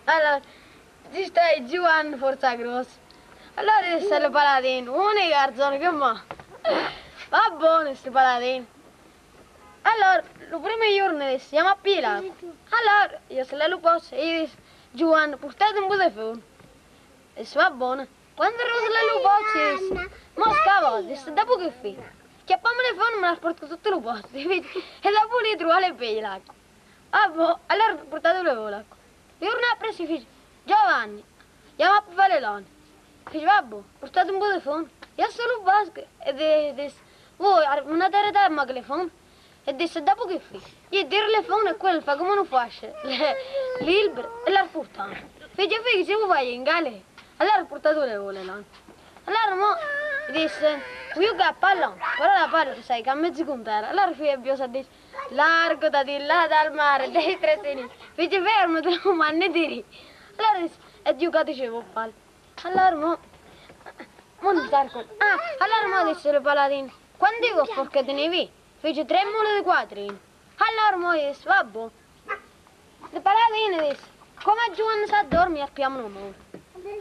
Allora, ci stai Giovanni Forza Grossa. Allora disse il paladino, unica garzone che ma. Va buono questo paladino. Allora, il primo giorno disse, chiama a Pilato. Allora, io se le lo posso, io disse, Giovanni, portate un po' di fono. Disse, va buono. Quando ero se le lo posso, disse, ma scavo, disse, dopo che fai? Chiappami le fono, me la porto tutto lo posto. E dopo lì trovo le pelle l'acqua. Ah, boh, allora portate le vole l'acqua. Il giorno appresso si fece, Giovanni, chiama a Valelone. Fece, vabbè, portate un po' di fono. Io solo basco e disse, voi una terra ma che le fono? E disse, dopo che fai? Io dire le fono e quello fa come non faccio, l'ilbero e l'ha portato. Fece, che se vuoi vai in gale, allora ha portato le vole là. Allora mo disse, io che a pallone, però la palla tu sai che a mezzo contare. Allora fece, e disse, largo da di là dal mare, dei tre sinistra. Fece, fermo, te lo manni tiri. Allora disse, e io che dicevo palle. Allora mo non star con... Ah, allora mo disse il paladino, quando dico perché te ne vi? Fece 3 mule di quattrini. Allora mo disse, vabbè. Il paladino disse, come Giovanni sa dormire, apriamo un muro.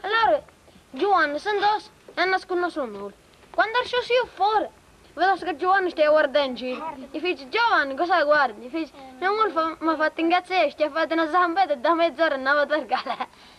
Allora Giovanni si indossa e nasconde sul muro. Quando esce io fuori, vedo che Giovanni stia guardando in giro. Gli fece, Giovanni, cosa guardi? Gli fece, non mi ha fatto incazzare, ti ha fatto una zampetta e da mezz'ora andavo a targare.